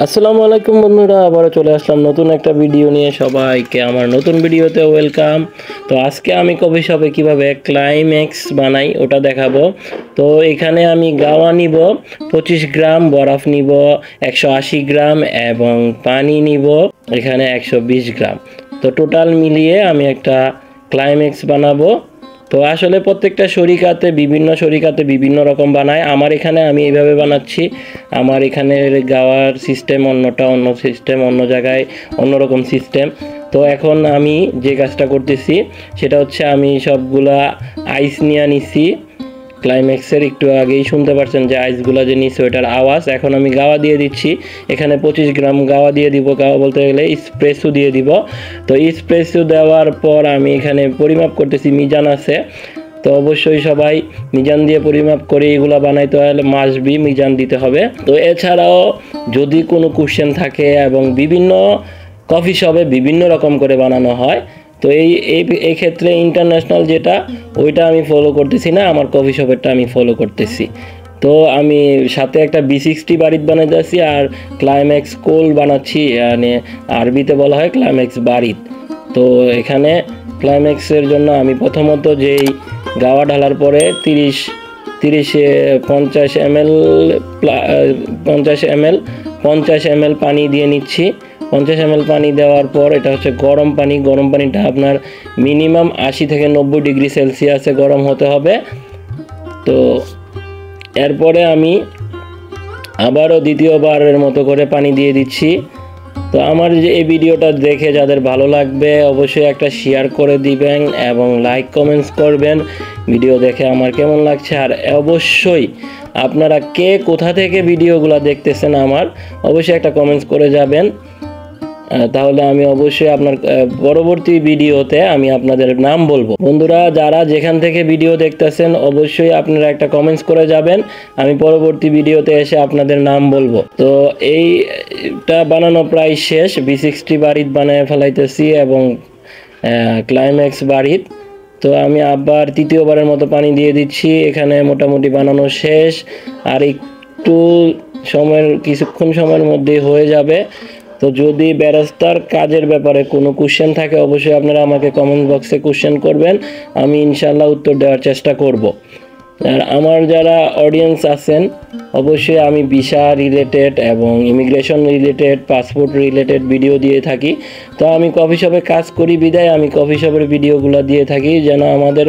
আসসালামু আলাইকুম বন্ধুরা, আবারও চলে আসলাম নতুন একটা ভিডিও নিয়ে। সবাইকে আমার নতুন ভিডিওতে ওয়েলকাম। তো আজকে আমি কফি শপে কীভাবে ক্লাইম্যাক্স বানাই ওটা দেখাবো। তো এখানে আমি গাওয়া নিব 25 গ্রাম, বরফ নিব 180 গ্রাম এবং পানি নিব এখানে 120 গ্রাম। তো টোটাল মিলিয়ে আমি একটা ক্লাইম্যাক্স বানাবো। তো আসলে প্রত্যেকটা শরিকাতে বিভিন্ন রকম বানায়। আমার এখানে আমি এইভাবে বানাচ্ছি। আমার এখানে গাওয়ার সিস্টেম অন্যটা, অন্য সিস্টেম, অন্য জায়গায় অন্যরকম সিস্টেম। তো এখন আমি যে কাজটা করতেছি সেটা হচ্ছে আমি সবগুলা আইস নিয়ে নিছি। ক্লাইম্যাক্সের একটু আগেই শুনতে পারছেন যে আইসগুলো যে নিচ্ছে ওইটার আওয়াজ। এখন আমি গাওয়া দিয়ে দিচ্ছি, এখানে 25 গ্রাম গাওয়া দিয়ে দিব। গাওয়া বলতে গেলে স্প্রেসো দিয়ে দিব। তো স্প্রেসো দেওয়ার পর আমি এখানে পরিমাপ করতেছি, মিজান আছে। তো অবশ্যই সবাই মিজান দিয়ে পরিমাপ করে এগুলো বানাইতে হলে মাসবি মিজান দিতে হবে। তো এছাড়াও যদি কোনো কোশ্চেন থাকে এবং বিভিন্ন কফি শপে বিভিন্ন রকম করে বানানো হয়, তো এই ক্ষেত্রে ইন্টারন্যাশনাল যেটা ওইটা আমি ফলো করতেছি না, আমার কফি শপেরটা আমি ফলো করতেছি। তো আমি সাথে একটা B60 বারিত বানাইতেছি আর ক্লাইম্যাক্স কোল বানাচ্ছি, মানে আরবিতে বলা হয় ক্লাইম্যাক্স বারিত। তো এখানে ক্লাইম্যাক্সের জন্য আমি প্রথমত যেই গাওয়া ঢালার পরে 50 ml পানি দিয়ে নিচ্ছি। 50 ml পানি দেওয়ার পর এটা হচ্ছে গরম পানি। গরম পানিটা আপনার মিনিমাম 80 থেকে 90 ডিগ্রি সেলসিয়াসে গরম হতে হবে। তো এরপরে আমি আবারও দ্বিতীয়বারের মতো করে পানি দিয়ে দিচ্ছি। তো আমার যে এই ভিডিওটা দেখে যাদের ভালো লাগবে অবশ্যই একটা শেয়ার করে দিবেন এবং লাইক কমেন্টস করবেন ভিডিও দেখে আমার কেমন লাগছে। আর অবশ্যই আপনারা কে কোথা থেকে ভিডিওগুলো দেখতেছেন আমার অবশ্যই একটা কমেন্টস করে যাবেন, তাহলে আমি অবশ্যই আপনার পরবর্তী ভিডিওতে আমি আপনাদের নাম বলবো। বন্ধুরা যারা যেখান থেকে ভিডিও দেখতেছেন অবশ্যই আপনারা একটা কমেন্টস করে যাবেন, আমি পরবর্তী ভিডিওতে এসে আপনাদের নাম বলবো। তো এইটা বানানো প্রায় শেষ। B60 বারিত বানিয়ে ফেলাইতেছি এবং ক্লাইম্যাক্স বারিত। তো আমি আবার তৃতীয়বারের মতো পানি দিয়ে দিচ্ছি। এখানে মোটামুটি বানানো শেষ, আর একটু কিছুক্ষণ সময়ের মধ্যেই হয়ে যাবে। তো যদি ব্যারিস্টার কাজের ব্যাপারে কোনো কোশ্চেন থাকে অবশ্যই আপনারা আমাকে কমেন্ট বক্সে কোশ্চেন করবেন, আমি ইনশাল্লাহ উত্তর দেওয়ার চেষ্টা করব। আর আমার যারা অডিয়েন্স আছেন অবশ্যই আমি ভিসা রিলেটেড এবং immigration related, passport related video দিয়ে থাকি। তো আমি কফি শপে কাজ করি বিদায় আমি কফি শপের ভিডিওগুলো দিয়ে থাকি, যেন আমাদের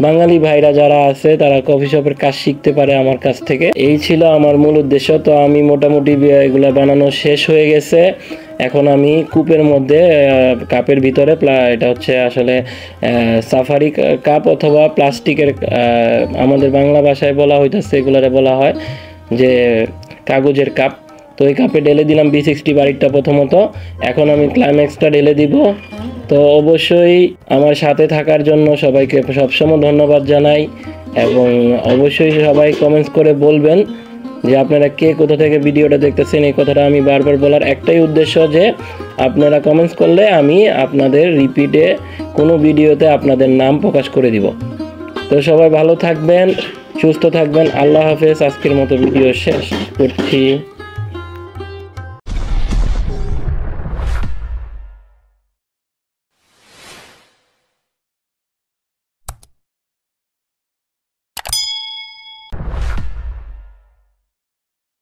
বাঙালি ভাইরা যারা আছে তারা কফি শপের কাজ শিখতে পারে আমার কাছ থেকে। এই ছিল আমার মূল উদ্দেশ্য। তো আমি মোটামুটি এগুলো বানানো শেষ হয়ে গেছে। এখন আমি কূপের মধ্যে কাপের ভিতরে, এটা হচ্ছে আসলে সাফারি কাপ অথবা প্লাস্টিকের, আমাদের বাংলা ভাষায় বলা হইতেছে এগুলারে বলা হয় যে কাগজের কাপ। তো এই কাপে ঢেলে দিলাম B60 বারিতটা প্রথমত। এখন আমি ক্লাইম্যাক্সটা ঢেলে দিব। তো অবশ্যই আমার সাথে থাকার জন্য সবাইকে সবসময় ধন্যবাদ জানাই এবং অবশ্যই সবাই কমেন্টস করে বলবেন যে আপনারা কে কোথা থেকে ভিডিওটা দেখতেছেন। এই কথাটা আমি বারবার বলার একটাই উদ্দেশ্য যে আপনারা কমেন্টস করলে আমি আপনাদের রিপিটে কোনো ভিডিওতে আপনাদের নাম প্রকাশ করে দিব। তো সবাই ভালো থাকবেন, সুস্থ থাকবেন। আল্লাহ হাফেজ। আজকের মতো ভিডিও শেষ করছি।